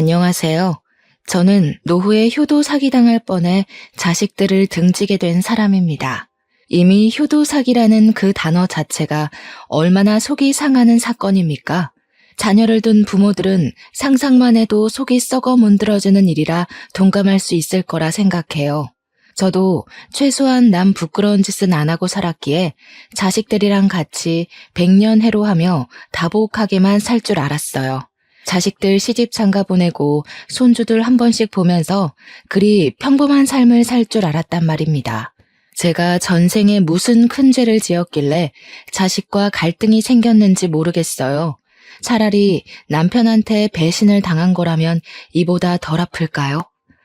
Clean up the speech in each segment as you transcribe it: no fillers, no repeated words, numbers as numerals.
안녕하세요. 저는 노후에 효도 사기당할 뻔해 자식들을 등지게 된 사람입니다. 이미 효도 사기라는 그 단어 자체가 얼마나 속이 상하는 사건입니까? 자녀를 둔 부모들은 상상만 해도 속이 썩어 문드러지는 일이라 동감할 수 있을 거라 생각해요. 저도 최소한 남 부끄러운 짓은 안 하고 살았기에 자식들이랑 같이 백년해로하며 다복하게만 살 줄 알았어요. 자식들 시집 장가 보내고 손주들 한 번씩 보면서 그리 평범한 삶을 살 줄 알았단 말입니다. 제가 전생에 무슨 큰 죄를 지었길래 자식과 갈등이 생겼는지 모르겠어요. 차라리 남편한테 배신을 당한 거라면 이보다 덜 아플까요?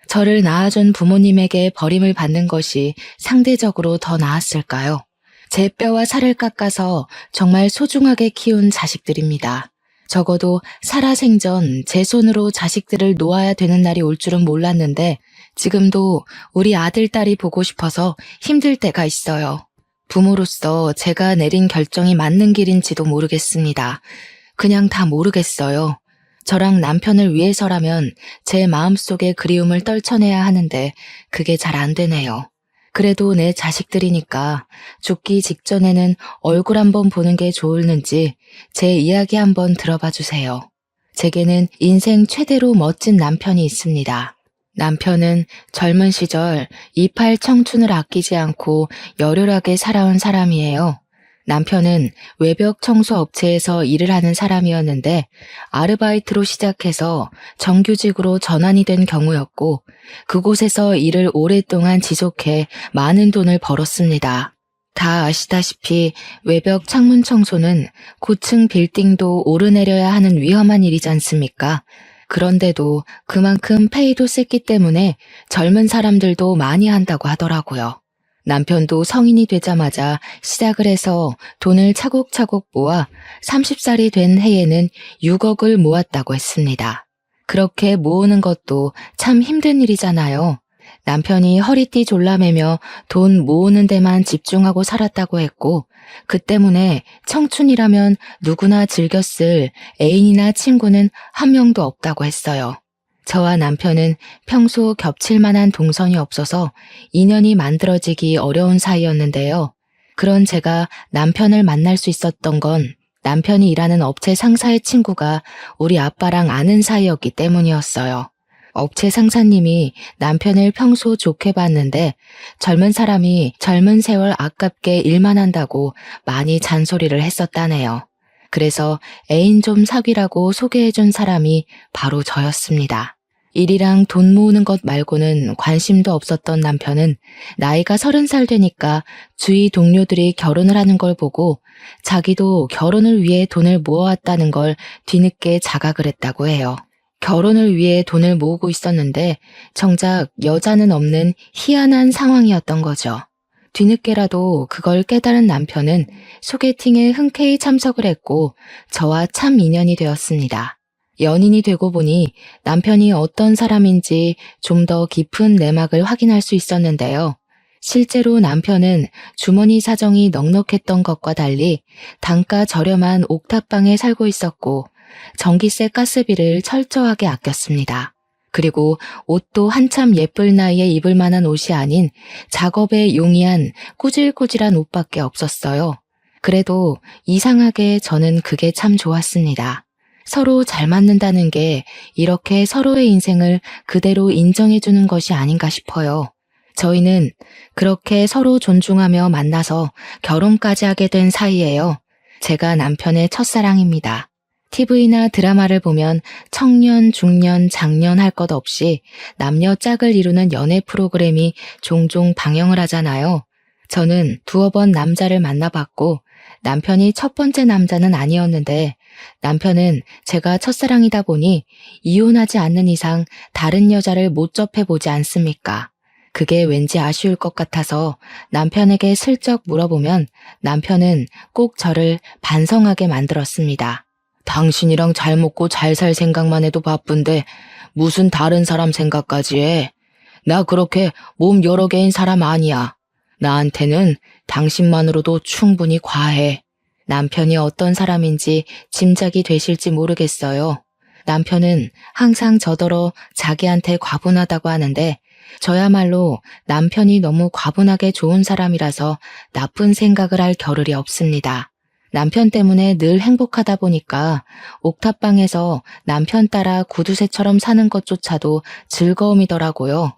저를 낳아준 부모님에게 버림을 받는 것이 상대적으로 더 나았을까요? 제 뼈와 살을 깎아서 정말 소중하게 키운 자식들입니다. 적어도 살아생전 제 손으로 자식들을 놓아야 되는 날이 올 줄은 몰랐는데 지금도 우리 아들, 딸이 보고 싶어서 힘들 때가 있어요. 부모로서 제가 내린 결정이 맞는 길인지도 모르겠습니다. 그냥 다 모르겠어요. 저랑 남편을 위해서라면 제 마음속의 그리움을 떨쳐내야 하는데 그게 잘 안 되네요. 그래도 내 자식들이니까 죽기 직전에는 얼굴 한번 보는 게 좋을는지 제 이야기 한번 들어봐 주세요. 제게는 인생 최대로 멋진 남편이 있습니다. 남편은 젊은 시절 이팔 청춘을 아끼지 않고 열혈하게 살아온 사람이에요. 남편은 외벽 청소 업체에서 일을 하는 사람이었는데 아르바이트로 시작해서 정규직으로 전환이 된 경우였고 그곳에서 일을 오랫동안 지속해 많은 돈을 벌었습니다. 다 아시다시피 외벽 창문 청소는 고층 빌딩도 오르내려야 하는 위험한 일이지 않습니까? 그런데도 그만큼 페이도 셌기 때문에 젊은 사람들도 많이 한다고 하더라고요. 남편도 성인이 되자마자 시작을 해서 돈을 차곡차곡 모아 30살이 된 해에는 6억을 모았다고 했습니다. 그렇게 모으는 것도 참 힘든 일이잖아요. 남편이 허리띠 졸라매며 돈 모으는 데만 집중하고 살았다고 했고 그 때문에 청춘이라면 누구나 즐겼을 애인이나 친구는 한 명도 없다고 했어요. 저와 남편은 평소 겹칠 만한 동선이 없어서 인연이 만들어지기 어려운 사이였는데요. 그런 제가 남편을 만날 수 있었던 건 남편이 일하는 업체 상사의 친구가 우리 아빠랑 아는 사이였기 때문이었어요. 업체 상사님이 남편을 평소 좋게 봤는데 젊은 사람이 젊은 세월 아깝게 일만 한다고 많이 잔소리를 했었다네요. 그래서 애인 좀 사귀라고 소개해준 사람이 바로 저였습니다. 일이랑 돈 모으는 것 말고는 관심도 없었던 남편은 나이가 30살 되니까 주위 동료들이 결혼을 하는 걸 보고 자기도 결혼을 위해 돈을 모아왔다는 걸 뒤늦게 자각을 했다고 해요. 결혼을 위해 돈을 모으고 있었는데 정작 여자는 없는 희한한 상황이었던 거죠. 뒤늦게라도 그걸 깨달은 남편은 소개팅에 흔쾌히 참석을 했고 저와 참 인연이 되었습니다. 연인이 되고 보니 남편이 어떤 사람인지 좀 더 깊은 내막을 확인할 수 있었는데요. 실제로 남편은 주머니 사정이 넉넉했던 것과 달리 단가 저렴한 옥탑방에 살고 있었고 전기세 가스비를 철저하게 아꼈습니다. 그리고 옷도 한참 예쁠 나이에 입을 만한 옷이 아닌 작업에 용이한 꾸질꾸질한 옷밖에 없었어요. 그래도 이상하게 저는 그게 참 좋았습니다. 서로 잘 맞는다는 게 이렇게 서로의 인생을 그대로 인정해주는 것이 아닌가 싶어요. 저희는 그렇게 서로 존중하며 만나서 결혼까지 하게 된 사이예요. 제가 남편의 첫사랑입니다. TV나 드라마를 보면 청년, 중년, 장년 할 것 없이 남녀 짝을 이루는 연애 프로그램이 종종 방영을 하잖아요. 저는 두어 번 남자를 만나봤고 남편이 첫 번째 남자는 아니었는데 남편은 제가 첫사랑이다 보니 이혼하지 않는 이상 다른 여자를 못 접해보지 않습니까? 그게 왠지 아쉬울 것 같아서 남편에게 슬쩍 물어보면 남편은 꼭 저를 반성하게 만들었습니다. 당신이랑 잘 먹고 잘 살 생각만 해도 바쁜데 무슨 다른 사람 생각까지 해? 나 그렇게 몸 여러 개인 사람 아니야. 나한테는 당신만으로도 충분히 과해. 남편이 어떤 사람인지 짐작이 되실지 모르겠어요. 남편은 항상 저더러 자기한테 과분하다고 하는데 저야말로 남편이 너무 과분하게 좋은 사람이라서 나쁜 생각을 할 겨를이 없습니다. 남편 때문에 늘 행복하다 보니까 옥탑방에서 남편 따라 구두쇠처럼 사는 것조차도 즐거움이더라고요.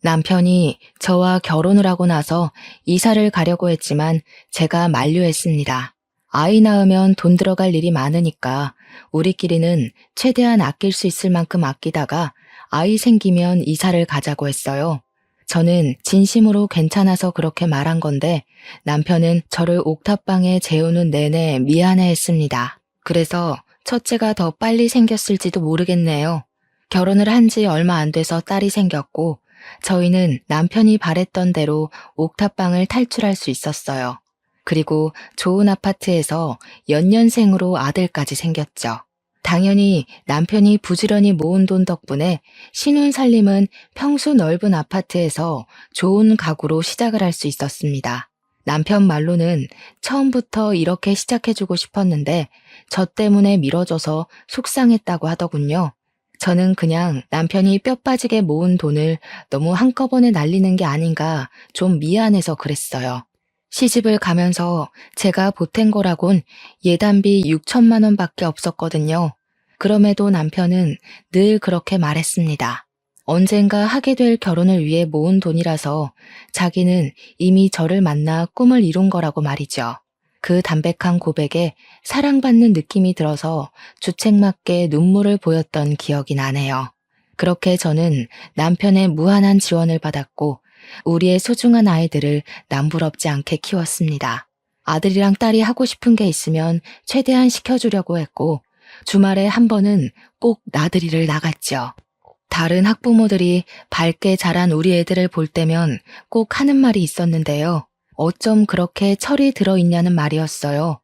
남편이 저와 결혼을 하고 나서 이사를 가려고 했지만 제가 만류했습니다. 아이 낳으면 돈 들어갈 일이 많으니까 우리끼리는 최대한 아낄 수 있을 만큼 아끼다가 아이 생기면 이사를 가자고 했어요. 저는 진심으로 괜찮아서 그렇게 말한 건데 남편은 저를 옥탑방에 재우는 내내 미안해했습니다. 그래서 첫째가 더 빨리 생겼을지도 모르겠네요. 결혼을 한 지 얼마 안 돼서 딸이 생겼고 저희는 남편이 바랬던 대로 옥탑방을 탈출할 수 있었어요. 그리고 좋은 아파트에서 연년생으로 아들까지 생겼죠. 당연히 남편이 부지런히 모은 돈 덕분에 신혼살림은 평수 넓은 아파트에서 좋은 가구로 시작을 할 수 있었습니다. 남편 말로는 처음부터 이렇게 시작해주고 싶었는데 저 때문에 미뤄져서 속상했다고 하더군요. 저는 그냥 남편이 뼈 빠지게 모은 돈을 너무 한꺼번에 날리는 게 아닌가 좀 미안해서 그랬어요. 시집을 가면서 제가 보탠 거라곤 예단비 6천만 원밖에 없었거든요. 그럼에도 남편은 늘 그렇게 말했습니다. 언젠가 하게 될 결혼을 위해 모은 돈이라서 자기는 이미 저를 만나 꿈을 이룬 거라고 말이죠. 그 담백한 고백에 사랑받는 느낌이 들어서 주책맞게 눈물을 보였던 기억이 나네요. 그렇게 저는 남편의 무한한 지원을 받았고 우리의 소중한 아이들을 남부럽지 않게 키웠습니다. 아들이랑 딸이 하고 싶은 게 있으면 최대한 시켜주려고 했고 주말에 한 번은 꼭 나들이를 나갔죠. 다른 학부모들이 밝게 자란 우리 애들을 볼 때면 꼭 하는 말이 있었는데요. 어쩜 그렇게 철이 들어있냐는 말이었어요.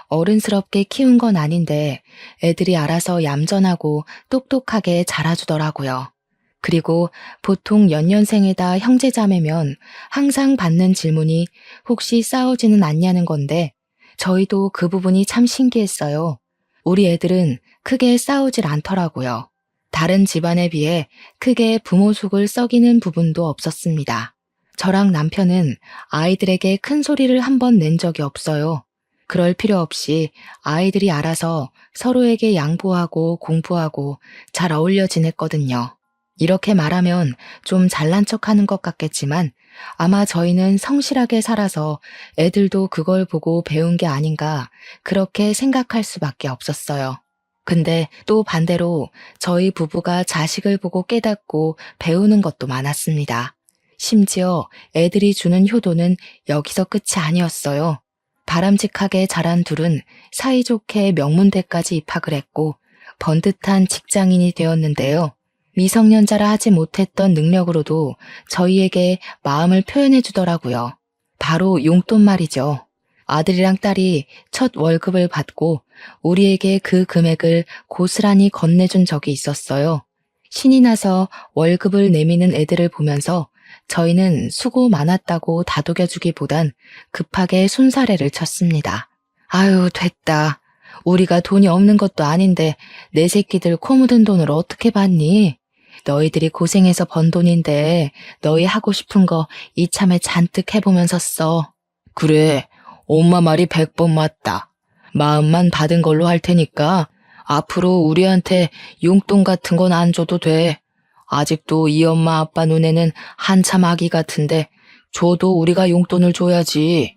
어른스럽게 키운 건 아닌데 애들이 알아서 얌전하고 똑똑하게 자라주더라고요. 그리고 보통 연년생에다 형제자매면 항상 받는 질문이 혹시 싸우지는 않냐는 건데 저희도 그 부분이 참 신기했어요. 우리 애들은 크게 싸우질 않더라고요. 다른 집안에 비해 크게 부모 속을 썩이는 부분도 없었습니다. 저랑 남편은 아이들에게 큰 소리를 한 번 낸 적이 없어요. 그럴 필요 없이 아이들이 알아서 서로에게 양보하고 공부하고 잘 어울려 지냈거든요. 이렇게 말하면 좀 잘난 척하는 것 같겠지만 아마 저희는 성실하게 살아서 애들도 그걸 보고 배운 게 아닌가 그렇게 생각할 수밖에 없었어요. 근데 또 반대로 저희 부부가 자식을 보고 깨닫고 배우는 것도 많았습니다. 심지어 애들이 주는 효도는 여기서 끝이 아니었어요. 바람직하게 자란 둘은 사이좋게 명문대까지 입학을 했고 번듯한 직장인이 되었는데요. 미성년자라 하지 못했던 능력으로도 저희에게 마음을 표현해 주더라고요. 바로 용돈 말이죠. 아들이랑 딸이 첫 월급을 받고 우리에게 그 금액을 고스란히 건네준 적이 있었어요. 신이 나서 월급을 내미는 애들을 보면서 저희는 수고 많았다고 다독여주기보단 급하게 손사래를 쳤습니다. 아유, 됐다. 우리가 돈이 없는 것도 아닌데 내 새끼들 코 묻은 돈을 어떻게 받니? 너희들이 고생해서 번 돈인데 너희 하고 싶은 거 이참에 잔뜩 해보면서 써. 그래, 엄마 말이 100번 맞다. 마음만 받은 걸로 할 테니까 앞으로 우리한테 용돈 같은 건 안 줘도 돼. 아직도 이 엄마 아빠 눈에는 한참 아기 같은데 줘도 우리가 용돈을 줘야지.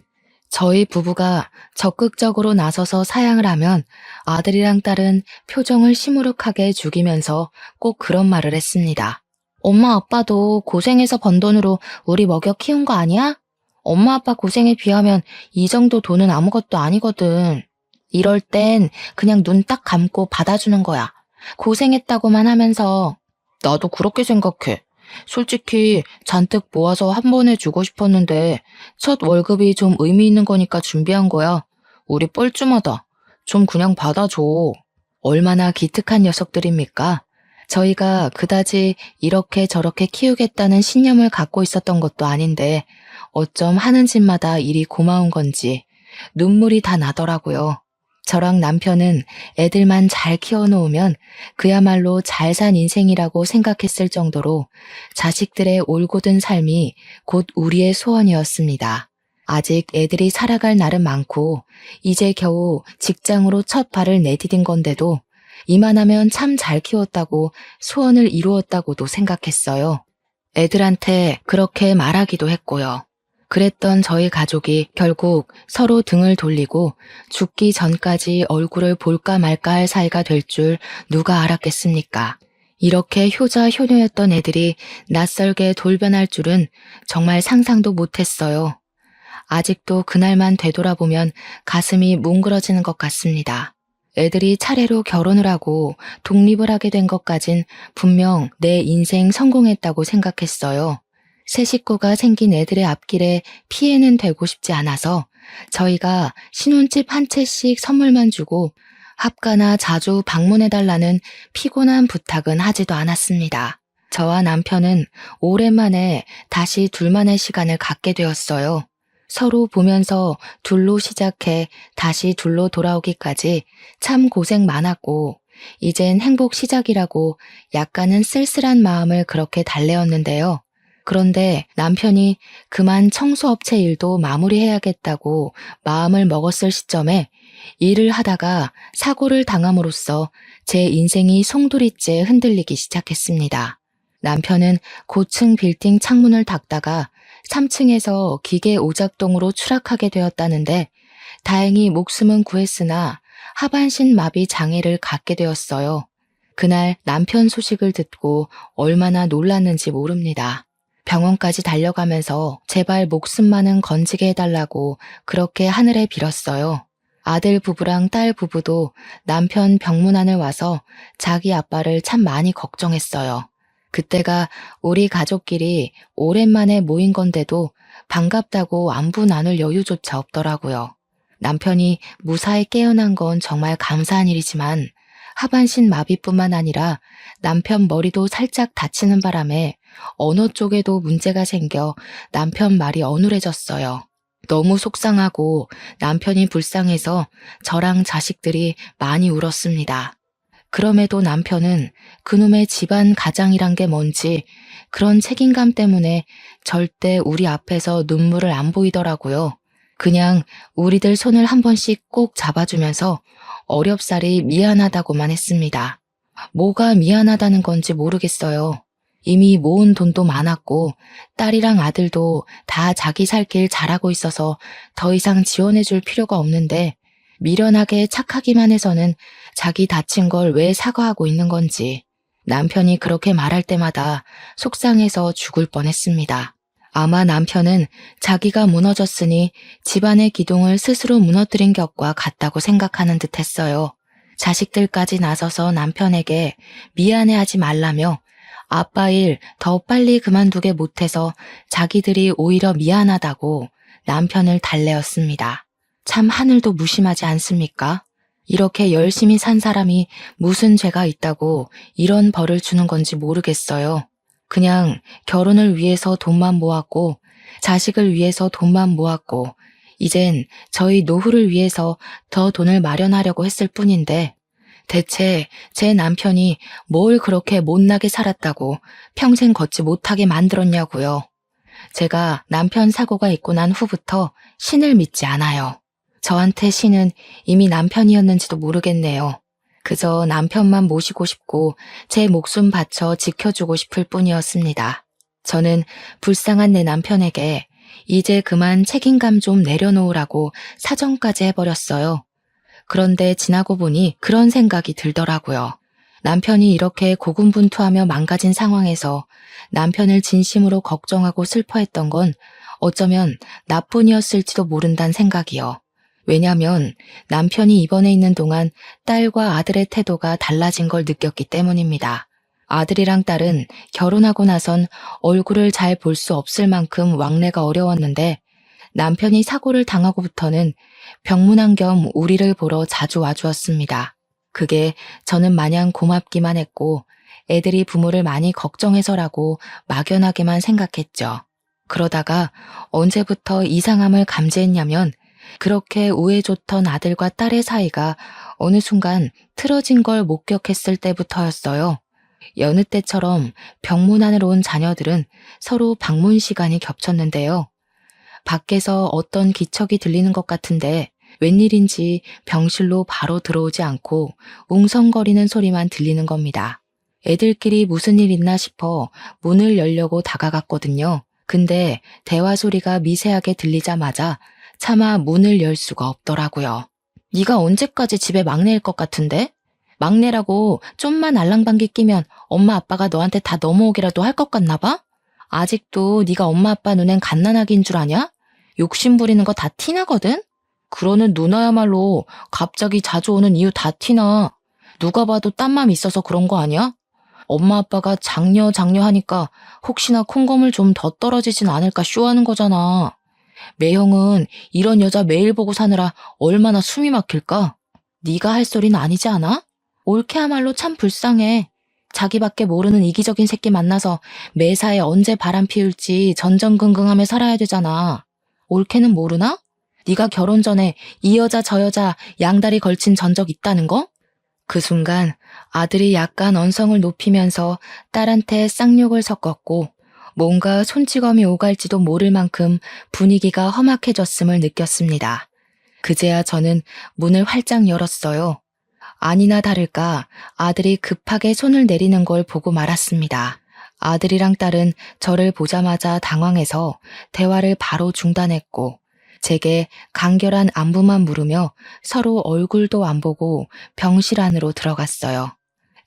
저희 부부가 적극적으로 나서서 사양을 하면 아들이랑 딸은 표정을 시무룩하게 죽이면서 꼭 그런 말을 했습니다. 엄마 아빠도 고생해서 번 돈으로 우리 먹여 키운 거 아니야? 엄마 아빠 고생에 비하면 이 정도 돈은 아무것도 아니거든. 이럴 땐 그냥 눈 딱 감고 받아주는 거야. 고생했다고만 하면서. 나도 그렇게 생각해. 솔직히 잔뜩 모아서 한 번에 주고 싶었는데 첫 월급이 좀 의미 있는 거니까 준비한 거야. 우리 뻘쭘하다. 좀 그냥 받아줘. 얼마나 기특한 녀석들입니까? 저희가 그다지 이렇게 저렇게 키우겠다는 신념을 갖고 있었던 것도 아닌데 어쩜 하는 짓마다 일이 고마운 건지 눈물이 다 나더라고요. 저랑 남편은 애들만 잘 키워놓으면 그야말로 잘 산 인생이라고 생각했을 정도로 자식들의 올곧은 삶이 곧 우리의 소원이었습니다. 아직 애들이 살아갈 날은 많고 이제 겨우 직장으로 첫 발을 내디딘 건데도 이만하면 참 잘 키웠다고 소원을 이루었다고도 생각했어요. 애들한테 그렇게 말하기도 했고요. 그랬던 저희 가족이 결국 서로 등을 돌리고 죽기 전까지 얼굴을 볼까 말까 할 사이가 될 줄 누가 알았겠습니까? 이렇게 효자 효녀였던 애들이 낯설게 돌변할 줄은 정말 상상도 못했어요. 아직도 그날만 되돌아보면 가슴이 뭉그러지는 것 같습니다. 애들이 차례로 결혼을 하고 독립을 하게 된 것까진 분명 내 인생 성공했다고 생각했어요. 새 식구가 생긴 애들의 앞길에 피해는 되고 싶지 않아서 저희가 신혼집 한 채씩 선물만 주고 합가나 자주 방문해달라는 피곤한 부탁은 하지도 않았습니다. 저와 남편은 오랜만에 다시 둘만의 시간을 갖게 되었어요. 서로 보면서 둘로 시작해 다시 둘로 돌아오기까지 참 고생 많았고 이젠 행복 시작이라고 약간은 쓸쓸한 마음을 그렇게 달래었는데요. 그런데 남편이 그만 청소업체 일도 마무리해야겠다고 마음을 먹었을 시점에 일을 하다가 사고를 당함으로써 제 인생이 송두리째 흔들리기 시작했습니다. 남편은 고층 빌딩 창문을 닫다가 3층에서 기계 오작동으로 추락하게 되었다는데 다행히 목숨은 구했으나 하반신 마비 장애를 갖게 되었어요. 그날 남편 소식을 듣고 얼마나 놀랐는지 모릅니다. 병원까지 달려가면서 제발 목숨만은 건지게 해달라고 그렇게 하늘에 빌었어요. 아들 부부랑 딸 부부도 남편 병문안을 와서 자기 아빠를 참 많이 걱정했어요. 그때가 우리 가족끼리 오랜만에 모인 건데도 반갑다고 안부 나눌 여유조차 없더라고요. 남편이 무사히 깨어난 건 정말 감사한 일이지만 하반신 마비뿐만 아니라 남편 머리도 살짝 다치는 바람에 언어 쪽에도 문제가 생겨 남편 말이 어눌해졌어요. 너무 속상하고 남편이 불쌍해서 저랑 자식들이 많이 울었습니다. 그럼에도 남편은 그놈의 집안 가장이란 게 뭔지 그런 책임감 때문에 절대 우리 앞에서 눈물을 안 보이더라고요. 그냥 우리들 손을 한 번씩 꼭 잡아주면서 어렵사리 미안하다고만 했습니다. 뭐가 미안하다는 건지 모르겠어요. 이미 모은 돈도 많았고 딸이랑 아들도 다 자기 살 길 잘하고 있어서 더 이상 지원해줄 필요가 없는데 미련하게 착하기만 해서는 자기 다친 걸 왜 사과하고 있는 건지 남편이 그렇게 말할 때마다 속상해서 죽을 뻔했습니다. 아마 남편은 자기가 무너졌으니 집안의 기둥을 스스로 무너뜨린 격과 같다고 생각하는 듯 했어요. 자식들까지 나서서 남편에게 미안해하지 말라며 아빠 일 더 빨리 그만두게 못해서 자기들이 오히려 미안하다고 남편을 달래었습니다. 참 하늘도 무심하지 않습니까? 이렇게 열심히 산 사람이 무슨 죄가 있다고 이런 벌을 주는 건지 모르겠어요. 그냥 결혼을 위해서 돈만 모았고 자식을 위해서 돈만 모았고 이젠 저희 노후를 위해서 더 돈을 마련하려고 했을 뿐인데 대체 제 남편이 뭘 그렇게 못나게 살았다고 평생 걷지 못하게 만들었냐고요. 제가 남편 사고가 있고 난 후부터 신을 믿지 않아요. 저한테 신은 이미 남편이었는지도 모르겠네요. 그저 남편만 모시고 싶고 제 목숨 바쳐 지켜주고 싶을 뿐이었습니다. 저는 불쌍한 내 남편에게 이제 그만 책임감 좀 내려놓으라고 사정까지 해버렸어요. 그런데 지나고 보니 그런 생각이 들더라고요. 남편이 이렇게 고군분투하며 망가진 상황에서 남편을 진심으로 걱정하고 슬퍼했던 건 어쩌면 나뿐이었을지도 모른다는 생각이요. 왜냐면 남편이 입원해 있는 동안 딸과 아들의 태도가 달라진 걸 느꼈기 때문입니다. 아들이랑 딸은 결혼하고 나선 얼굴을 잘 볼 수 없을 만큼 왕래가 어려웠는데 남편이 사고를 당하고부터는 병문안 겸 우리를 보러 자주 와주었습니다. 그게 저는 마냥 고맙기만 했고 애들이 부모를 많이 걱정해서라고 막연하게만 생각했죠. 그러다가 언제부터 이상함을 감지했냐면 그렇게 우애좋던 아들과 딸의 사이가 어느 순간 틀어진 걸 목격했을 때부터였어요. 여느 때처럼 병문안으로 온 자녀들은 서로 방문 시간이 겹쳤는데요. 밖에서 어떤 기척이 들리는 것 같은데 웬일인지 병실로 바로 들어오지 않고 웅성거리는 소리만 들리는 겁니다. 애들끼리 무슨 일 있나 싶어 문을 열려고 다가갔거든요. 근데 대화 소리가 미세하게 들리자마자 차마 문을 열 수가 없더라고요. 네가 언제까지 집에 막내일 것 같은데? 막내라고 좀만 알랑방귀 끼면 엄마 아빠가 너한테 다 넘어오기라도 할 것 같나 봐? 아직도 네가 엄마 아빠 눈엔 갓난아기인 줄 아냐? 욕심 부리는 거 다 티나거든? 그러는 누나야말로 갑자기 자주 오는 이유 다 티나. 누가 봐도 딴 맘 있어서 그런 거 아니야? 엄마 아빠가 장녀 하니까 혹시나 콩고물 좀 더 떨어지진 않을까 쇼하는 거잖아. 매형은 이런 여자 매일 보고 사느라 얼마나 숨이 막힐까? 네가 할 소리는 아니지 않아? 올케야말로 참 불쌍해. 자기밖에 모르는 이기적인 새끼 만나서 매사에 언제 바람 피울지 전전긍긍하며 살아야 되잖아. 올케는 모르나? 네가 결혼 전에 이 여자 저 여자 양다리 걸친 전적 있다는 거? 그 순간 아들이 약간 언성을 높이면서 딸한테 쌍욕을 섞었고 뭔가 손찌검이 오갈지도 모를 만큼 분위기가 험악해졌음을 느꼈습니다. 그제야 저는 문을 활짝 열었어요. 아니나 다를까 아들이 급하게 손을 내리는 걸 보고 말았습니다. 아들이랑 딸은 저를 보자마자 당황해서 대화를 바로 중단했고 제게 간결한 안부만 물으며 서로 얼굴도 안 보고 병실 안으로 들어갔어요.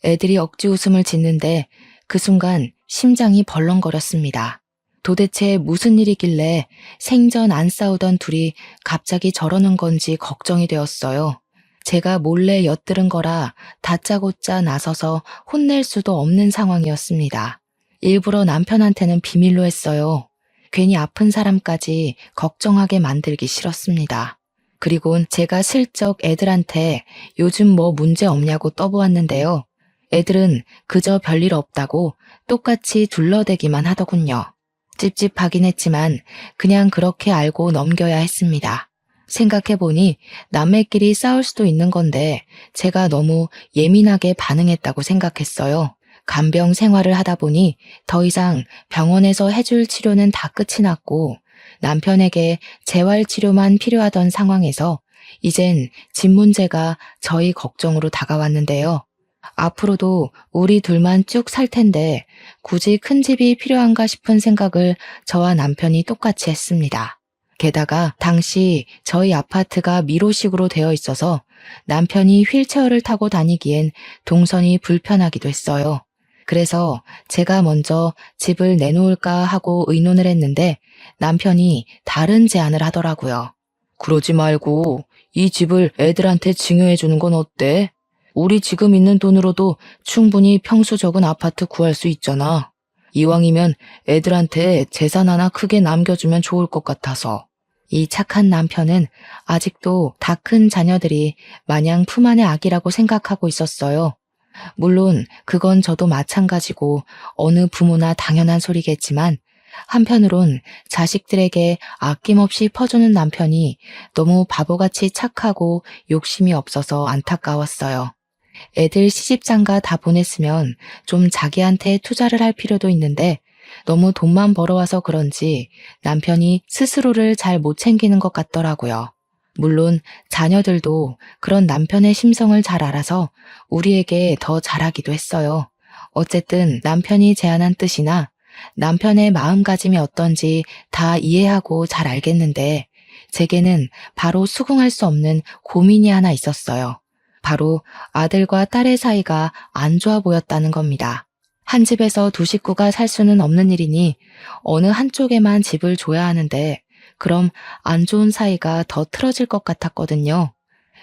애들이 억지 웃음을 짓는데 그 순간 심장이 벌렁거렸습니다. 도대체 무슨 일이길래 생전 안 싸우던 둘이 갑자기 저러는 건지 걱정이 되었어요. 제가 몰래 엿들은 거라 다짜고짜 나서서 혼낼 수도 없는 상황이었습니다. 일부러 남편한테는 비밀로 했어요. 괜히 아픈 사람까지 걱정하게 만들기 싫었습니다. 그리곤 제가 슬쩍 애들한테 요즘 뭐 문제 없냐고 떠보았는데요. 애들은 그저 별일 없다고 똑같이 둘러대기만 하더군요. 찝찝하긴 했지만 그냥 그렇게 알고 넘겨야 했습니다. 생각해보니 남매끼리 싸울 수도 있는 건데 제가 너무 예민하게 반응했다고 생각했어요. 간병 생활을 하다 보니 더 이상 병원에서 해줄 치료는 다 끝이 났고 남편에게 재활 치료만 필요하던 상황에서 이젠 집 문제가 저희 걱정으로 다가왔는데요. 앞으로도 우리 둘만 쭉 살 텐데 굳이 큰 집이 필요한가 싶은 생각을 저와 남편이 똑같이 했습니다. 게다가 당시 저희 아파트가 미로식으로 되어 있어서 남편이 휠체어를 타고 다니기엔 동선이 불편하기도 했어요. 그래서 제가 먼저 집을 내놓을까 하고 의논을 했는데 남편이 다른 제안을 하더라고요. 그러지 말고 이 집을 애들한테 증여해 주는 건 어때? 우리 지금 있는 돈으로도 충분히 평수 적은 아파트 구할 수 있잖아. 이왕이면 애들한테 재산 하나 크게 남겨주면 좋을 것 같아서. 이 착한 남편은 아직도 다 큰 자녀들이 마냥 품 안의 아기라고 생각하고 있었어요. 물론 그건 저도 마찬가지고 어느 부모나 당연한 소리겠지만 한편으론 자식들에게 아낌없이 퍼주는 남편이 너무 바보같이 착하고 욕심이 없어서 안타까웠어요. 애들 시집장가 다 보냈으면 좀 자기한테 투자를 할 필요도 있는데 너무 돈만 벌어와서 그런지 남편이 스스로를 잘 못 챙기는 것 같더라고요. 물론 자녀들도 그런 남편의 심성을 잘 알아서 우리에게 더 잘하기도 했어요. 어쨌든 남편이 제안한 뜻이나 남편의 마음가짐이 어떤지 다 이해하고 잘 알겠는데 제게는 바로 수긍할 수 없는 고민이 하나 있었어요. 바로 아들과 딸의 사이가 안 좋아 보였다는 겁니다. 한 집에서 두 식구가 살 수는 없는 일이니 어느 한쪽에만 집을 줘야 하는데 그럼 안 좋은 사이가 더 틀어질 것 같았거든요.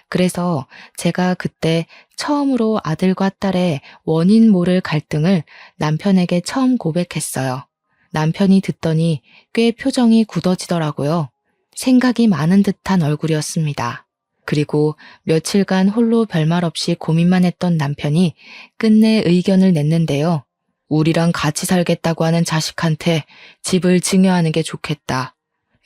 그래서 제가 그때 처음으로 아들과 딸의 원인 모를 갈등을 남편에게 처음 고백했어요. 남편이 듣더니 꽤 표정이 굳어지더라고요. 생각이 많은 듯한 얼굴이었습니다. 그리고 며칠간 홀로 별말 없이 고민만 했던 남편이 끝내 의견을 냈는데요. 우리랑 같이 살겠다고 하는 자식한테 집을 증여하는 게 좋겠다.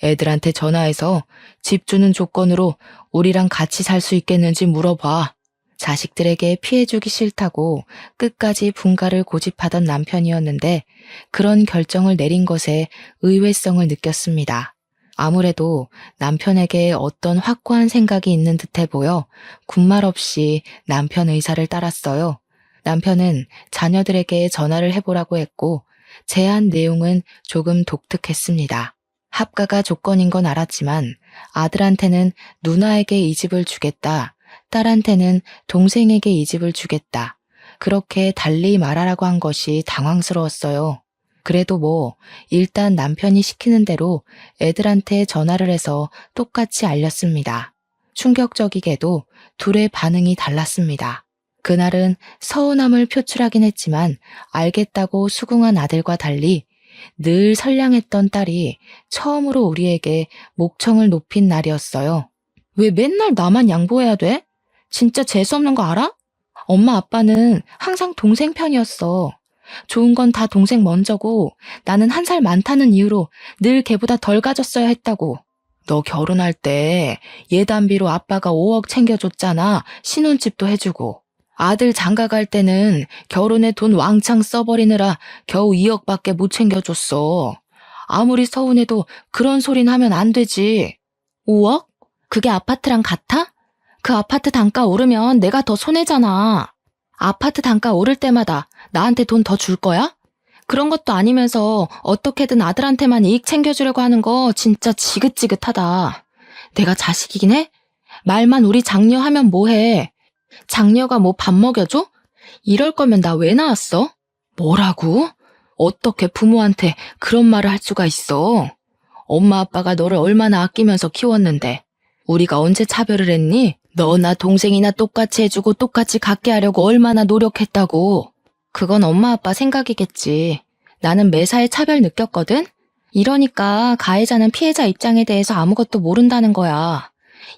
애들한테 전화해서 집 주는 조건으로 우리랑 같이 살 수 있겠는지 물어봐. 자식들에게 피해주기 싫다고 끝까지 분가를 고집하던 남편이었는데 그런 결정을 내린 것에 의외성을 느꼈습니다. 아무래도 남편에게 어떤 확고한 생각이 있는 듯해 보여 군말 없이 남편 의사를 따랐어요. 남편은 자녀들에게 전화를 해보라고 했고 제안 내용은 조금 독특했습니다. 합가가 조건인 건 알았지만 아들한테는 누나에게 이 집을 주겠다. 딸한테는 동생에게 이 집을 주겠다. 그렇게 달리 말하라고 한 것이 당황스러웠어요. 그래도 일단 남편이 시키는 대로 애들한테 전화를 해서 똑같이 알렸습니다. 충격적이게도 둘의 반응이 달랐습니다. 그날은 서운함을 표출하긴 했지만 알겠다고 수긍한 아들과 달리 늘 선량했던 딸이 처음으로 우리에게 목청을 높인 날이었어요. 왜 맨날 나만 양보해야 돼? 진짜 재수없는 거 알아? 엄마 아빠는 항상 동생 편이었어. 좋은 건 다 동생 먼저고 나는 한 살 많다는 이유로 늘 걔보다 덜 가졌어야 했다고. 너 결혼할 때 예단비로 아빠가 5억 챙겨줬잖아. 신혼집도 해주고. 아들 장가 갈 때는 결혼에 돈 왕창 써버리느라 겨우 2억밖에 못 챙겨줬어. 아무리 서운해도 그런 소린 하면 안 되지. 5억? 그게 아파트랑 같아? 그 아파트 단가 오르면 내가 더 손해잖아. 아파트 단가 오를 때마다 나한테 돈 더 줄 거야? 그런 것도 아니면서 어떻게든 아들한테만 이익 챙겨주려고 하는 거 진짜 지긋지긋하다. 내가 자식이긴 해? 말만 우리 장녀 하면 뭐해? 장녀가 밥 먹여줘? 이럴 거면 나 왜 나왔어? 뭐라고? 어떻게 부모한테 그런 말을 할 수가 있어? 엄마 아빠가 너를 얼마나 아끼면서 키웠는데 우리가 언제 차별을 했니? 너나 동생이나 똑같이 해주고 똑같이 갖게 하려고 얼마나 노력했다고. 그건 엄마 아빠 생각이겠지. 나는 매사에 차별 느꼈거든? 이러니까 가해자는 피해자 입장에 대해서 아무것도 모른다는 거야.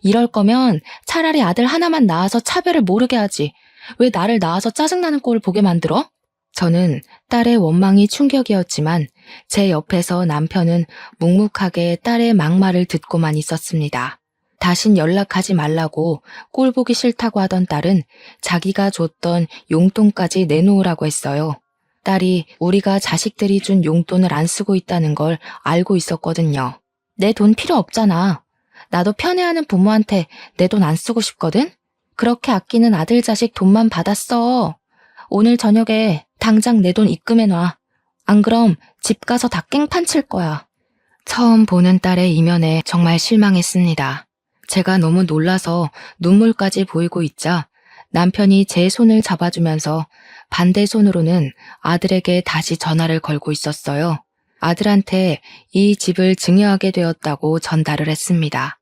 이럴 거면 차라리 아들 하나만 낳아서 차별을 모르게 하지. 왜 나를 낳아서 짜증나는 꼴을 보게 만들어? 저는 딸의 원망이 충격이었지만 제 옆에서 남편은 묵묵하게 딸의 막말을 듣고만 있었습니다. 다신 연락하지 말라고 꼴 보기 싫다고 하던 딸은 자기가 줬던 용돈까지 내놓으라고 했어요. 딸이 우리가 자식들이 준 용돈을 안 쓰고 있다는 걸 알고 있었거든요. 내 돈 필요 없잖아. 나도 편애하는 부모한테 내 돈 안 쓰고 싶거든? 그렇게 아끼는 아들 자식 돈만 받았어. 오늘 저녁에 당장 내 돈 입금해놔. 안 그럼 집 가서 다 깽판 칠 거야. 처음 보는 딸의 이면에 정말 실망했습니다. 제가 너무 놀라서 눈물까지 보이고 있자 남편이 제 손을 잡아주면서 반대 손으로는 아들에게 다시 전화를 걸고 있었어요. 아들한테 이 집을 증여하게 되었다고 전달을 했습니다.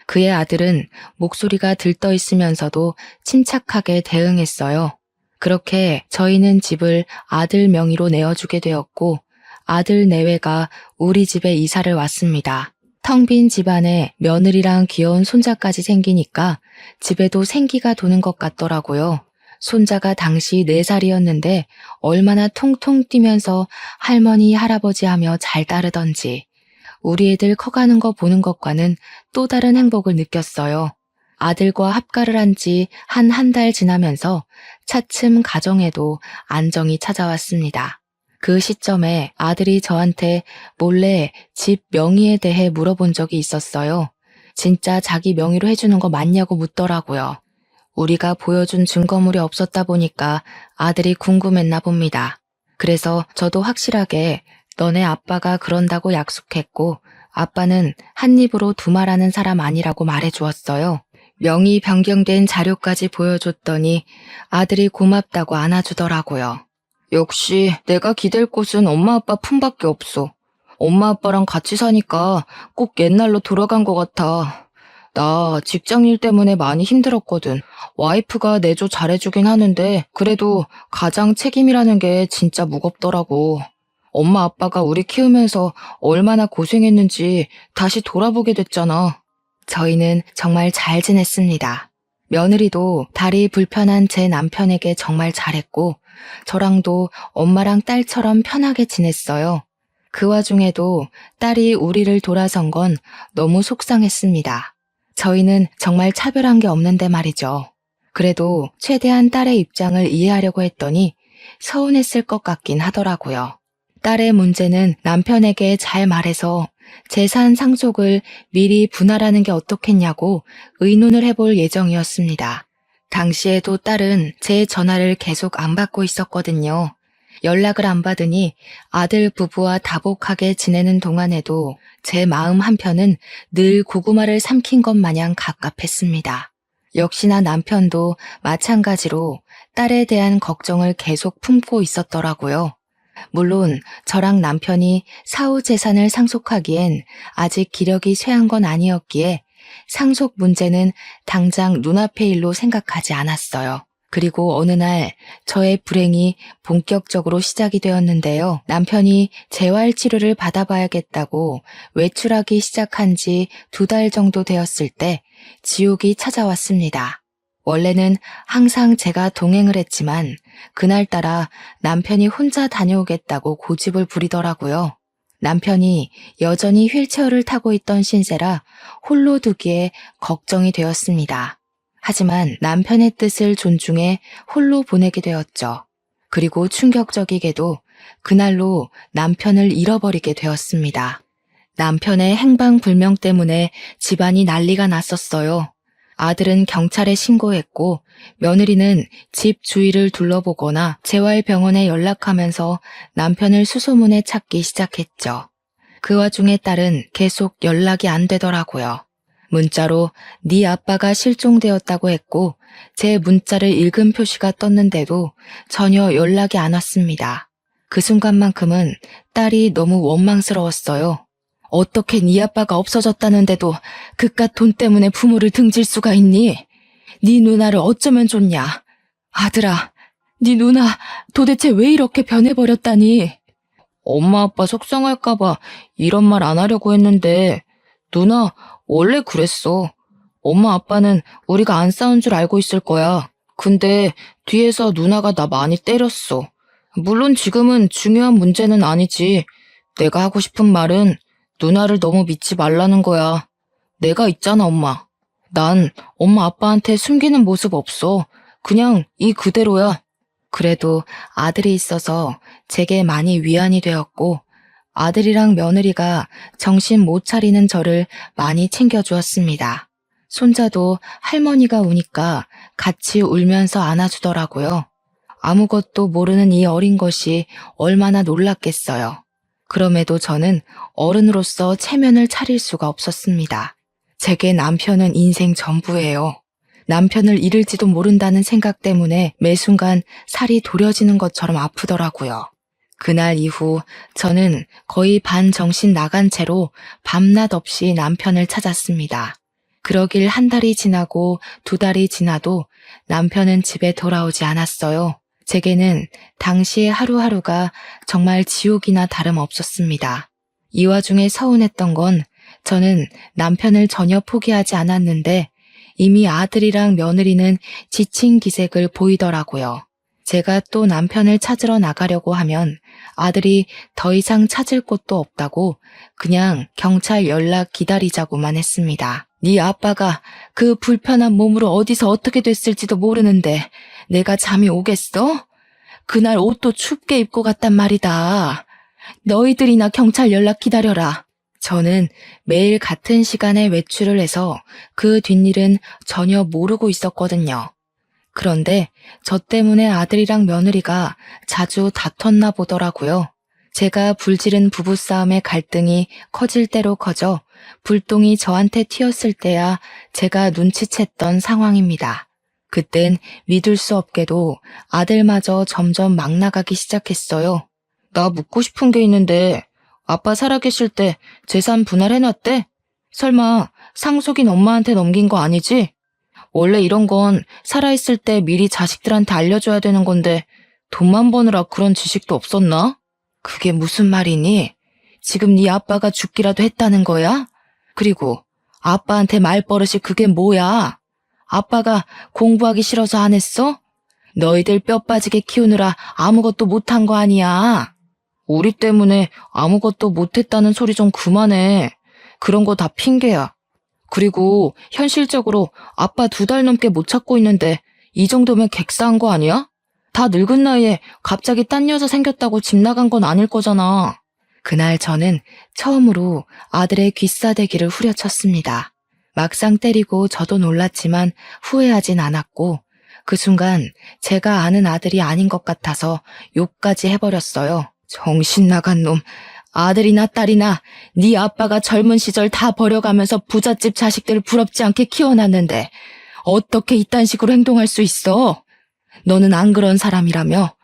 그의 아들은 목소리가 들떠 있으면서도 침착하게 대응했어요. 그렇게 저희는 집을 아들 명의로 내어주게 되었고 아들 내외가 우리 집에 이사를 왔습니다. 텅 빈 집안에 며느리랑 귀여운 손자까지 생기니까 집에도 생기가 도는 것 같더라고요. 손자가 당시 4살이었는데 얼마나 통통 뛰면서 할머니, 할아버지 하며 잘 따르던지 우리 애들 커가는 거 보는 것과는 또 다른 행복을 느꼈어요. 아들과 합가를 한 지 한 달 지나면서 차츰 가정에도 안정이 찾아왔습니다. 그 시점에 아들이 저한테 몰래 집 명의에 대해 물어본 적이 있었어요. 진짜 자기 명의로 해주는 거 맞냐고 묻더라고요. 우리가 보여준 증거물이 없었다 보니까 아들이 궁금했나 봅니다. 그래서 저도 확실하게 너네 아빠가 그런다고 약속했고 아빠는 한 입으로 두말하는 사람 아니라고 말해주었어요. 명의 변경된 자료까지 보여줬더니 아들이 고맙다고 안아주더라고요. 역시 내가 기댈 곳은 엄마 아빠 품밖에 없어. 엄마 아빠랑 같이 사니까 꼭 옛날로 돌아간 것 같아. 나 직장일 때문에 많이 힘들었거든. 와이프가 내조 잘해주긴 하는데 그래도 가장 책임이라는 게 진짜 무겁더라고. 엄마 아빠가 우리 키우면서 얼마나 고생했는지 다시 돌아보게 됐잖아. 저희는 정말 잘 지냈습니다. 며느리도 다리 불편한 제 남편에게 정말 잘했고 저랑도 엄마랑 딸처럼 편하게 지냈어요. 그 와중에도 딸이 우리를 돌아선 건 너무 속상했습니다. 저희는 정말 차별한 게 없는데 말이죠. 그래도 최대한 딸의 입장을 이해하려고 했더니 서운했을 것 같긴 하더라고요. 딸의 문제는 남편에게 잘 말해서 재산 상속을 미리 분할하는 게 어떻겠냐고 의논을 해볼 예정이었습니다. 당시에도 딸은 제 전화를 계속 안 받고 있었거든요. 연락을 안 받으니 아들 부부와 다복하게 지내는 동안에도 제 마음 한편은 늘 고구마를 삼킨 것 마냥 갑갑했습니다. 역시나 남편도 마찬가지로 딸에 대한 걱정을 계속 품고 있었더라고요. 물론 저랑 남편이 사후 재산을 상속하기엔 아직 기력이 쇠한 건 아니었기에 상속 문제는 당장 눈앞의 일로 생각하지 않았어요. 그리고 어느 날 저의 불행이 본격적으로 시작이 되었는데요. 남편이 재활 치료를 받아봐야겠다고 외출하기 시작한 지 2달 정도 되었을 때 지옥이 찾아왔습니다. 원래는 항상 제가 동행을 했지만 그날따라 남편이 혼자 다녀오겠다고 고집을 부리더라고요. 남편이 여전히 휠체어를 타고 있던 신세라 홀로 두기에 걱정이 되었습니다. 하지만 남편의 뜻을 존중해 홀로 보내게 되었죠. 그리고 충격적이게도 그날로 남편을 잃어버리게 되었습니다. 남편의 행방불명 때문에 집안이 난리가 났었어요. 아들은 경찰에 신고했고 며느리는 집 주위를 둘러보거나 재활병원에 연락하면서 남편을 수소문에 찾기 시작했죠. 그 와중에 딸은 계속 연락이 안 되더라고요. 문자로 네 아빠가 실종되었다고 했고 제 문자를 읽은 표시가 떴는데도 전혀 연락이 안 왔습니다. 그 순간만큼은 딸이 너무 원망스러웠어요. 어떻게 네 아빠가 없어졌다는데도 그깟 돈 때문에 부모를 등질 수가 있니? 네 누나를 어쩌면 좋냐? 아들아, 네 누나 도대체 왜 이렇게 변해버렸다니? 엄마 아빠 속상할까봐 이런 말 안 하려고 했는데 누나 원래 그랬어. 엄마 아빠는 우리가 안 싸운 줄 알고 있을 거야. 근데 뒤에서 누나가 나 많이 때렸어. 물론 지금은 중요한 문제는 아니지. 내가 하고 싶은 말은 누나를 너무 믿지 말라는 거야. 내가 있잖아, 엄마. 난 엄마 아빠한테 숨기는 모습 없어. 그냥 이 그대로야. 그래도 아들이 있어서 제게 많이 위안이 되었고 아들이랑 며느리가 정신 못 차리는 저를 많이 챙겨주었습니다. 손자도 할머니가 우니까 같이 울면서 안아주더라고요. 아무것도 모르는 이 어린 것이 얼마나 놀랐겠어요. 그럼에도 저는 어른으로서 체면을 차릴 수가 없었습니다. 제게 남편은 인생 전부예요. 남편을 잃을지도 모른다는 생각 때문에 매 순간 살이 도려지는 것처럼 아프더라고요. 그날 이후 저는 거의 반정신 나간 채로 밤낮 없이 남편을 찾았습니다. 그러길 1달이 지나고 2달이 지나도 남편은 집에 돌아오지 않았어요. 제게는 당시의 하루하루가 정말 지옥이나 다름없었습니다. 이 와중에 서운했던 건 저는 남편을 전혀 포기하지 않았는데 이미 아들이랑 며느리는 지친 기색을 보이더라고요. 제가 또 남편을 찾으러 나가려고 하면 아들이 더 이상 찾을 곳도 없다고 그냥 경찰 연락 기다리자고만 했습니다. 네 아빠가 그 불편한 몸으로 어디서 어떻게 됐을지도 모르는데 내가 잠이 오겠어? 그날 옷도 춥게 입고 갔단 말이다. 너희들이나 경찰 연락 기다려라. 저는 매일 같은 시간에 외출을 해서 그 뒷일은 전혀 모르고 있었거든요. 그런데 저 때문에 아들이랑 며느리가 자주 다퉜나 보더라고요. 제가 불지른 부부싸움의 갈등이 커질 대로 커져 불똥이 저한테 튀었을 때야 제가 눈치챘던 상황입니다. 그땐 믿을 수 없게도 아들마저 점점 막 나가기 시작했어요. 나 묻고 싶은 게 있는데 아빠 살아계실 때 재산 분할해놨대? 설마 상속인 엄마한테 넘긴 거 아니지? 원래 이런 건 살아있을 때 미리 자식들한테 알려줘야 되는 건데 돈만 버느라 그런 지식도 없었나? 그게 무슨 말이니? 지금 네 아빠가 죽기라도 했다는 거야? 그리고 아빠한테 말버릇이 그게 뭐야? 아빠가 공부하기 싫어서 안 했어? 너희들 뼈 빠지게 키우느라 아무것도 못한 거 아니야. 우리 때문에 아무것도 못했다는 소리 좀 그만해. 그런 거 다 핑계야. 그리고 현실적으로 아빠 2달 넘게 못 찾고 있는데 이 정도면 객사한 거 아니야? 다 늙은 나이에 갑자기 딴 여자 생겼다고 집 나간 건 아닐 거잖아. 그날 저는 처음으로 아들의 귀싸대기를 후려쳤습니다. 막상 때리고 저도 놀랐지만 후회하진 않았고 그 순간 제가 아는 아들이 아닌 것 같아서 욕까지 해버렸어요. 정신 나간 놈. 아들이나 딸이나 네 아빠가 젊은 시절 다 버려가면서 부잣집 자식들 부럽지 않게 키워놨는데 어떻게 이딴 식으로 행동할 수 있어? 너는 안 그런 사람이라며?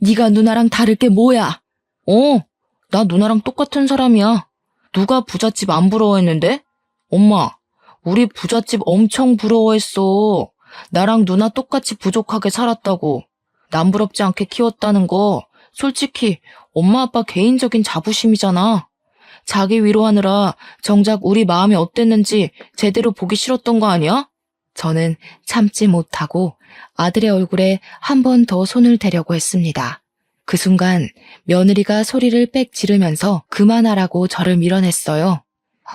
네가 누나랑 다를 게 뭐야? 나 누나랑 똑같은 사람이야. 누가 부잣집 안 부러워했는데? 엄마, 우리 부잣집 엄청 부러워했어. 나랑 누나 똑같이 부족하게 살았다고. 남 부럽지 않게 키웠다는 거 솔직히 엄마 아빠 개인적인 자부심이잖아. 자기 위로하느라 정작 우리 마음이 어땠는지 제대로 보기 싫었던 거 아니야? 저는 참지 못하고 아들의 얼굴에 한 번 더 손을 대려고 했습니다. 그 순간 며느리가 소리를 빽 지르면서 그만하라고 저를 밀어냈어요.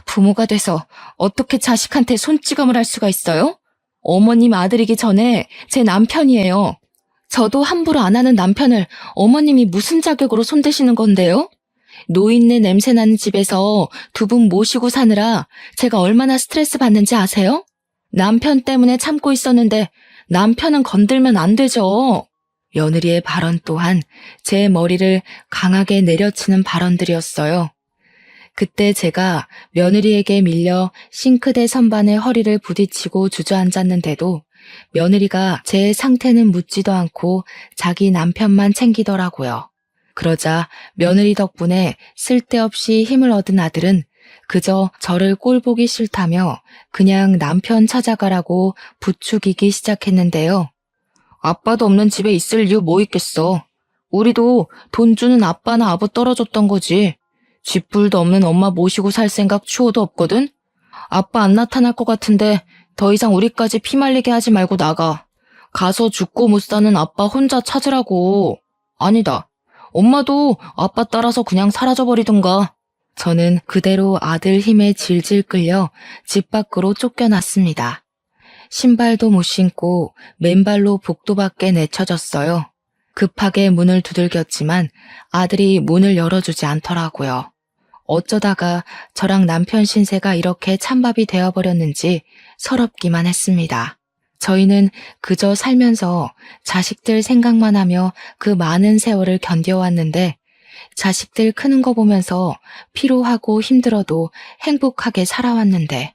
부모가 돼서 어떻게 자식한테 손찌검을 할 수가 있어요? 어머님 아들이기 전에 제 남편이에요. 저도 함부로 안 하는 남편을 어머님이 무슨 자격으로 손대시는 건데요? 노인네 냄새나는 집에서 2분 모시고 사느라 제가 얼마나 스트레스 받는지 아세요? 남편 때문에 참고 있었는데 남편은 건들면 안 되죠. 며느리의 발언 또한 제 머리를 강하게 내려치는 발언들이었어요. 그때 제가 며느리에게 밀려 싱크대 선반에 허리를 부딪히고 주저앉았는데도 며느리가 제 상태는 묻지도 않고 자기 남편만 챙기더라고요. 그러자 며느리 덕분에 쓸데없이 힘을 얻은 아들은 그저 저를 꼴보기 싫다며 그냥 남편 찾아가라고 부추기기 시작했는데요. 아빠도 없는 집에 있을 이유 뭐 있겠어. 우리도 돈 주는 아빠나 아버 떨어졌던 거지. 쥐뿔도 없는 엄마 모시고 살 생각 추호도 없거든? 아빠 안 나타날 것 같은데 더 이상 우리까지 피말리게 하지 말고 나가. 가서 죽고 못 사는 아빠 혼자 찾으라고. 아니다. 엄마도 아빠 따라서 그냥 사라져버리든가. 저는 그대로 아들 힘에 질질 끌려 집 밖으로 쫓겨났습니다. 신발도 못 신고 맨발로 복도 밖에 내쳐졌어요. 급하게 문을 두들겼지만 아들이 문을 열어주지 않더라고요. 어쩌다가 저랑 남편 신세가 이렇게 찬밥이 되어버렸는지 서럽기만 했습니다. 저희는 그저 살면서 자식들 생각만 하며 그 많은 세월을 견뎌왔는데 자식들 크는 거 보면서 피로하고 힘들어도 행복하게 살아왔는데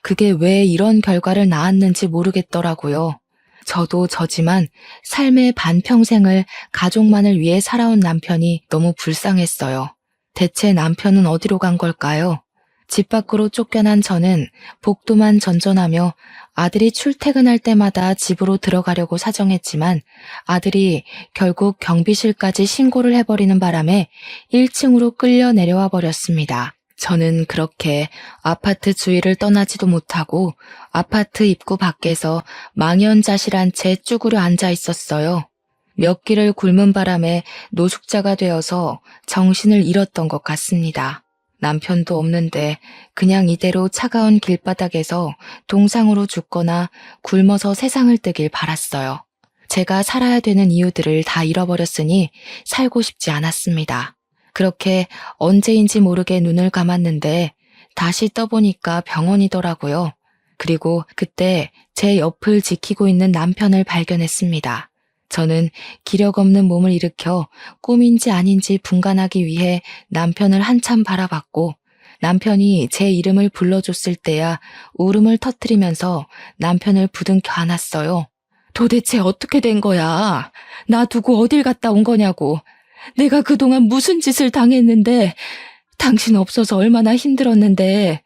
그게 왜 이런 결과를 낳았는지 모르겠더라고요. 저도 저지만 삶의 반평생을 가족만을 위해 살아온 남편이 너무 불쌍했어요. 대체 남편은 어디로 간 걸까요? 집 밖으로 쫓겨난 저는 복도만 전전하며 아들이 출퇴근할 때마다 집으로 들어가려고 사정했지만 아들이 결국 경비실까지 신고를 해버리는 바람에 1층으로 끌려 내려와 버렸습니다. 저는 그렇게 아파트 주위를 떠나지도 못하고 아파트 입구 밖에서 망연자실한 채 쭈그려 앉아 있었어요. 몇 길을 굶은 바람에 노숙자가 되어서 정신을 잃었던 것 같습니다. 남편도 없는데 그냥 이대로 차가운 길바닥에서 동상으로 죽거나 굶어서 세상을 뜨길 바랐어요. 제가 살아야 되는 이유들을 다 잃어버렸으니 살고 싶지 않았습니다. 그렇게 언제인지 모르게 눈을 감았는데 다시 떠보니까 병원이더라고요. 그리고 그때 제 옆을 지키고 있는 남편을 발견했습니다. 저는 기력 없는 몸을 일으켜 꿈인지 아닌지 분간하기 위해 남편을 한참 바라봤고 남편이 제 이름을 불러줬을 때야 울음을 터뜨리면서 남편을 부둥켜 안았어요. 도대체 어떻게 된 거야? 나 두고 어딜 갔다 온 거냐고. 내가 그동안 무슨 짓을 당했는데 당신 없어서 얼마나 힘들었는데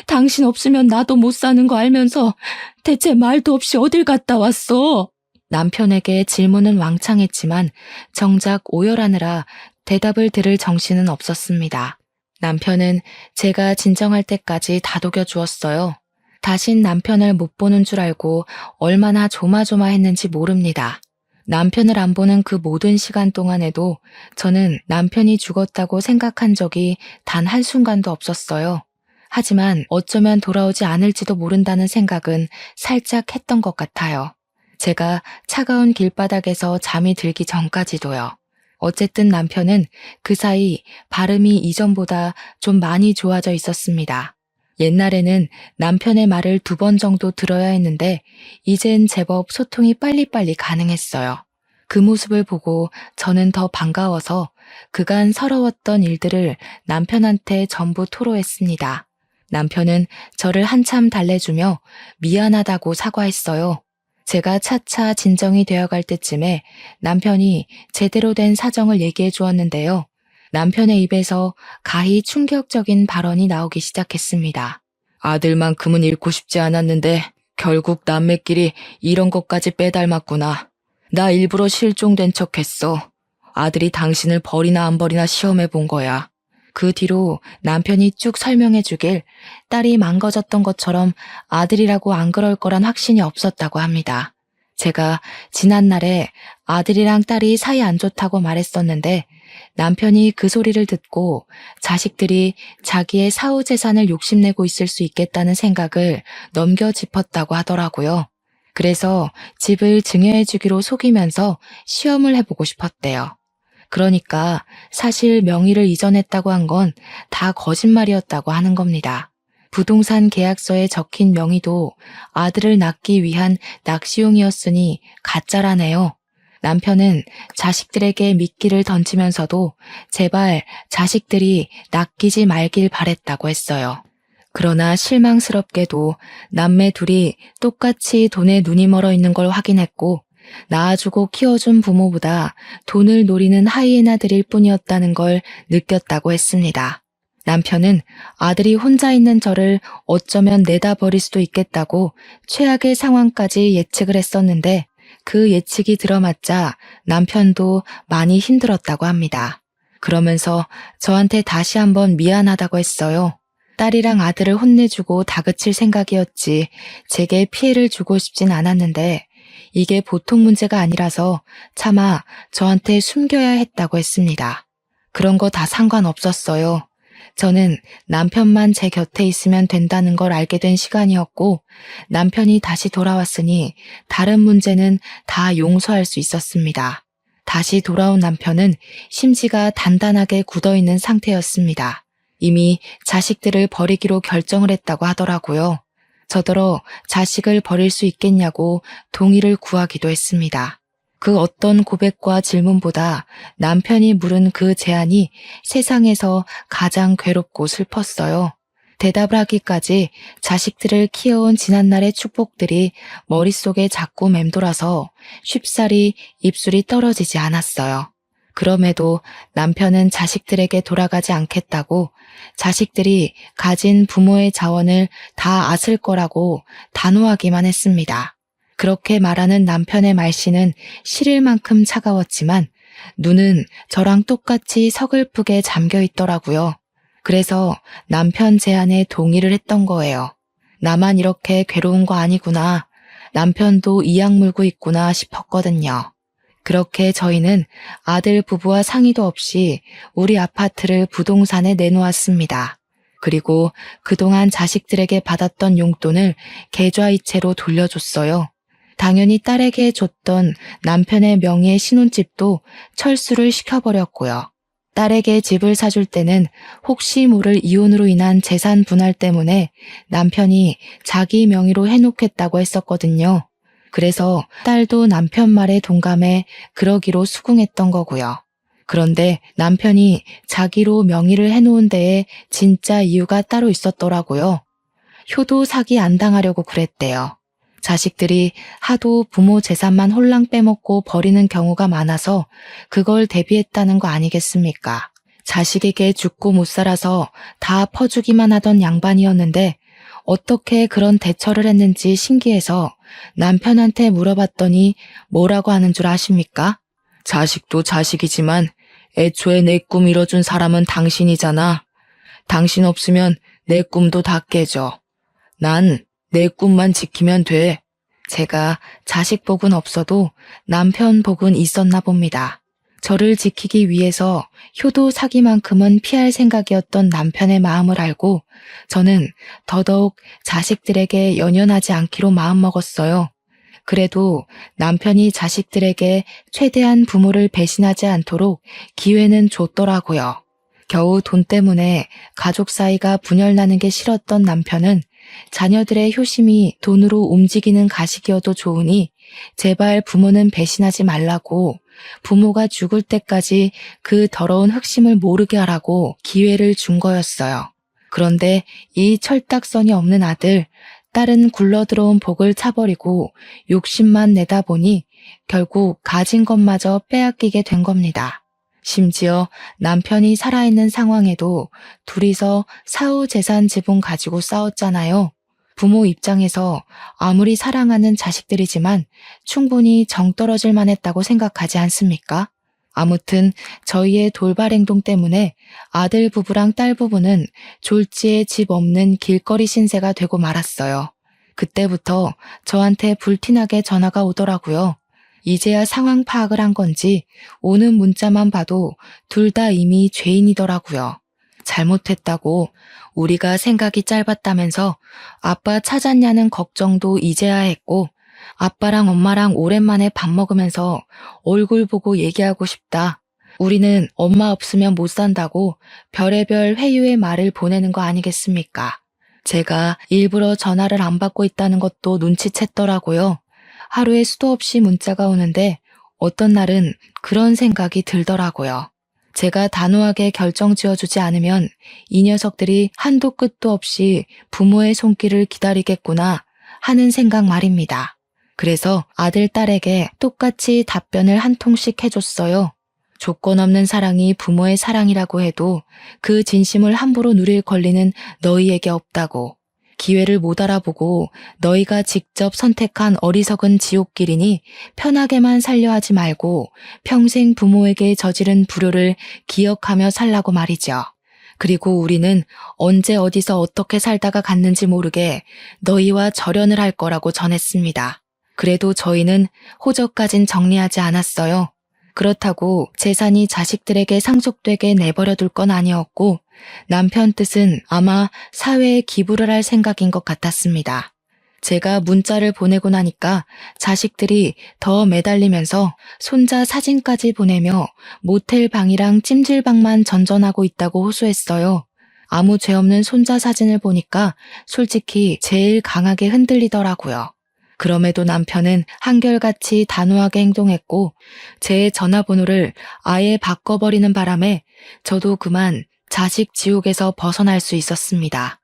당신 없으면 나도 못 사는 거 알면서 대체 말도 없이 어딜 갔다 왔어? 남편에게 질문은 왕창했지만 정작 오열하느라 대답을 들을 정신은 없었습니다. 남편은 제가 진정할 때까지 다독여 주었어요. 다신 남편을 못 보는 줄 알고 얼마나 조마조마했는지 모릅니다. 남편을 안 보는 그 모든 시간 동안에도 저는 남편이 죽었다고 생각한 적이 단 한순간도 없었어요. 하지만 어쩌면 돌아오지 않을지도 모른다는 생각은 살짝 했던 것 같아요. 제가 차가운 길바닥에서 잠이 들기 전까지도요. 어쨌든 남편은 그 사이 발음이 이전보다 좀 많이 좋아져 있었습니다. 옛날에는 남편의 말을 2번 정도 들어야 했는데 이젠 제법 소통이 빨리빨리 가능했어요. 그 모습을 보고 저는 더 반가워서 그간 서러웠던 일들을 남편한테 전부 토로했습니다. 남편은 저를 한참 달래주며 미안하다고 사과했어요. 제가 차차 진정이 되어갈 때쯤에 남편이 제대로 된 사정을 얘기해 주었는데요. 남편의 입에서 가히 충격적인 발언이 나오기 시작했습니다. 아들만큼은 잃고 싶지 않았는데 결국 남매끼리 이런 것까지 빼닮았구나. 나 일부러 실종된 척했어. 아들이 당신을 버리나 안 버리나 시험해 본 거야. 그 뒤로 남편이 쭉 설명해 주길 딸이 망가졌던 것처럼 아들이라고 안 그럴 거란 확신이 없었다고 합니다. 제가 지난날에 아들이랑 딸이 사이 안 좋다고 말했었는데 남편이 그 소리를 듣고 자식들이 자기의 사후 재산을 욕심내고 있을 수 있겠다는 생각을 넘겨 짚었다고 하더라고요. 그래서 집을 증여해 주기로 속이면서 시험을 해보고 싶었대요. 그러니까 사실 명의를 이전했다고 한 건 다 거짓말이었다고 하는 겁니다. 부동산 계약서에 적힌 명의도 아들을 낳기 위한 낚시용이었으니 가짜라네요. 남편은 자식들에게 미끼를 던지면서도 제발 자식들이 낚이지 말길 바랬다고 했어요. 그러나 실망스럽게도 남매 둘이 똑같이 돈에 눈이 멀어 있는 걸 확인했고 낳아주고 키워준 부모보다 돈을 노리는 하이에나들일 뿐이었다는 걸 느꼈다고 했습니다. 남편은 아들이 혼자 있는 저를 어쩌면 내다 버릴 수도 있겠다고 최악의 상황까지 예측을 했었는데 그 예측이 들어맞자 남편도 많이 힘들었다고 합니다. 그러면서 저한테 다시 한번 미안하다고 했어요. 딸이랑 아들을 혼내주고 다그칠 생각이었지 제게 피해를 주고 싶진 않았는데 이게 보통 문제가 아니라서 차마 저한테 숨겨야 했다고 했습니다. 그런 거 다 상관없었어요. 저는 남편만 제 곁에 있으면 된다는 걸 알게 된 시간이었고 남편이 다시 돌아왔으니 다른 문제는 다 용서할 수 있었습니다. 다시 돌아온 남편은 심지가 단단하게 굳어있는 상태였습니다. 이미 자식들을 버리기로 결정을 했다고 하더라고요. 저더러 자식을 버릴 수 있겠냐고 동의를 구하기도 했습니다. 그 어떤 고백과 질문보다 남편이 물은 그 제안이 세상에서 가장 괴롭고 슬펐어요. 대답을 하기까지 자식들을 키워온 지난날의 축복들이 머릿속에 자꾸 맴돌아서 쉽사리 입술이 떨어지지 않았어요. 그럼에도 남편은 자식들에게 돌아가지 않겠다고 자식들이 가진 부모의 자원을 다 앗을 거라고 단호하기만 했습니다. 그렇게 말하는 남편의 말씨는 시릴 만큼 차가웠지만 눈은 저랑 똑같이 서글프게 잠겨 있더라고요. 그래서 남편 제안에 동의를 했던 거예요. 나만 이렇게 괴로운 거 아니구나. 남편도 이악 물고 있구나 싶었거든요. 그렇게 저희는 아들 부부와 상의도 없이 우리 아파트를 부동산에 내놓았습니다. 그리고 그동안 자식들에게 받았던 용돈을 계좌이체로 돌려줬어요. 당연히 딸에게 줬던 남편의 명의의 신혼집도 철수를 시켜버렸고요. 딸에게 집을 사줄 때는 혹시 모를 이혼으로 인한 재산 분할 때문에 남편이 자기 명의로 해놓겠다고 했었거든요. 그래서 딸도 남편 말에 동감해 그러기로 수긍했던 거고요. 그런데 남편이 자기로 명의를 해놓은 데에 진짜 이유가 따로 있었더라고요. 효도 사기 안 당하려고 그랬대요. 자식들이 하도 부모 재산만 홀랑 빼먹고 버리는 경우가 많아서 그걸 대비했다는 거 아니겠습니까? 자식에게 죽고 못 살아서 다 퍼주기만 하던 양반이었는데 어떻게 그런 대처를 했는지 신기해서 남편한테 물어봤더니 뭐라고 하는 줄 아십니까? 자식도 자식이지만 애초에 내 꿈 이뤄준 사람은 당신이잖아. 당신 없으면 내 꿈도 다 깨져. 난 내 꿈만 지키면 돼. 제가 자식 복은 없어도 남편 복은 있었나 봅니다. 저를 지키기 위해서 효도 사기만큼은 피할 생각이었던 남편의 마음을 알고 저는 더더욱 자식들에게 연연하지 않기로 마음먹었어요. 그래도 남편이 자식들에게 최대한 부모를 배신하지 않도록 기회는 줬더라고요. 겨우 돈 때문에 가족 사이가 분열나는 게 싫었던 남편은 자녀들의 효심이 돈으로 움직이는 가식이어도 좋으니 제발 부모는 배신하지 말라고 부모가 죽을 때까지 그 더러운 흑심을 모르게 하라고 기회를 준 거였어요. 그런데 이 철딱선이 없는 아들, 딸은 굴러들어온 복을 차버리고 욕심만 내다 보니 결국 가진 것마저 빼앗기게 된 겁니다. 심지어 남편이 살아있는 상황에도 둘이서 사후 재산 지분 가지고 싸웠잖아요. 부모 입장에서 아무리 사랑하는 자식들이지만 충분히 정 떨어질 만했다고 생각하지 않습니까? 아무튼 저희의 돌발 행동 때문에 아들 부부랑 딸 부부는 졸지에 집 없는 길거리 신세가 되고 말았어요. 그때부터 저한테 불티나게 전화가 오더라고요. 이제야 상황 파악을 한 건지 오는 문자만 봐도 둘 다 이미 죄인이더라고요. 잘못했다고, 우리가 생각이 짧았다면서 아빠 찾았냐는 걱정도 이제야 했고, 아빠랑 엄마랑 오랜만에 밥 먹으면서 얼굴 보고 얘기하고 싶다. 우리는 엄마 없으면 못 산다고 별의별 회유의 말을 보내는 거 아니겠습니까? 제가 일부러 전화를 안 받고 있다는 것도 눈치챘더라고요. 하루에 수도 없이 문자가 오는데 어떤 날은 그런 생각이 들더라고요. 제가 단호하게 결정 지어주지 않으면 이 녀석들이 한도 끝도 없이 부모의 손길을 기다리겠구나 하는 생각 말입니다. 그래서 아들, 딸에게 똑같이 답변을 한 통씩 해줬어요. 조건 없는 사랑이 부모의 사랑이라고 해도 그 진심을 함부로 누릴 권리는 너희에게 없다고. 기회를 못 알아보고 너희가 직접 선택한 어리석은 지옥길이니 편하게만 살려 하지 말고 평생 부모에게 저지른 불효를 기억하며 살라고 말이죠. 그리고 우리는 언제 어디서 어떻게 살다가 갔는지 모르게 너희와 절연을 할 거라고 전했습니다. 그래도 저희는 호적까진 정리하지 않았어요. 그렇다고 재산이 자식들에게 상속되게 내버려둘 건 아니었고 남편 뜻은 아마 사회에 기부를 할 생각인 것 같았습니다. 제가 문자를 보내고 나니까 자식들이 더 매달리면서 손자 사진까지 보내며 모텔 방이랑 찜질방만 전전하고 있다고 호소했어요. 아무 죄 없는 손자 사진을 보니까 솔직히 제일 강하게 흔들리더라고요. 그럼에도 남편은 한결같이 단호하게 행동했고 제 전화번호를 아예 바꿔버리는 바람에 저도 그만 자식 지옥에서 벗어날 수 있었습니다.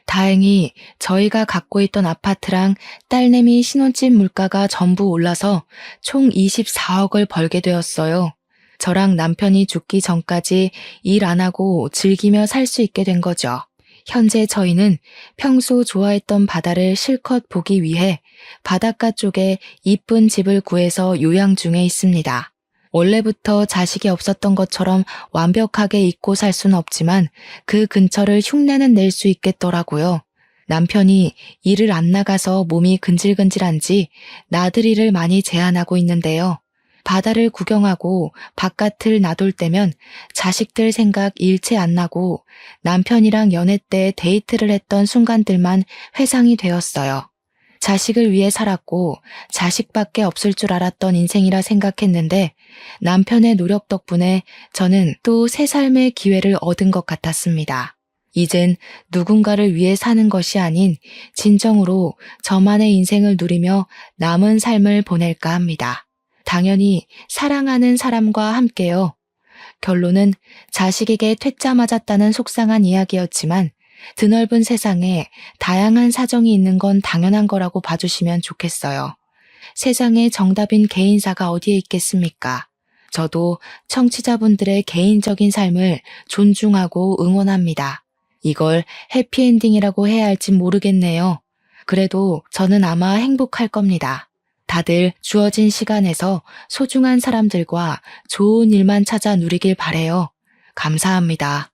다행히 저희가 갖고 있던 아파트랑 딸내미 신혼집 물가가 전부 올라서 총 24억을 벌게 되었어요. 저랑 남편이 죽기 전까지 일 안 하고 즐기며 살 수 있게 된 거죠. 현재 저희는 평소 좋아했던 바다를 실컷 보기 위해 바닷가 쪽에 이쁜 집을 구해서 요양 중에 있습니다. 원래부터 자식이 없었던 것처럼 완벽하게 잊고 살 수는 없지만 그 근처를 흉내는 낼 수 있겠더라고요. 남편이 일을 안 나가서 몸이 근질근질한지 나들이를 많이 제한하고 있는데요. 바다를 구경하고 바깥을 나돌 때면 자식들 생각 일체 안 나고 남편이랑 연애 때 데이트를 했던 순간들만 회상이 되었어요. 자식을 위해 살았고 자식밖에 없을 줄 알았던 인생이라 생각했는데 남편의 노력 덕분에 저는 또 새 삶의 기회를 얻은 것 같았습니다. 이젠 누군가를 위해 사는 것이 아닌 진정으로 저만의 인생을 누리며 남은 삶을 보낼까 합니다. 당연히 사랑하는 사람과 함께요. 결론은 자식에게 퇴짜 맞았다는 속상한 이야기였지만 드넓은 세상에 다양한 사정이 있는 건 당연한 거라고 봐주시면 좋겠어요. 세상에 정답인 개인사가 어디에 있겠습니까? 저도 청취자분들의 개인적인 삶을 존중하고 응원합니다. 이걸 해피엔딩이라고 해야 할진 모르겠네요. 그래도 저는 아마 행복할 겁니다. 다들 주어진 시간에서 소중한 사람들과 좋은 일만 찾아 누리길 바래요. 감사합니다.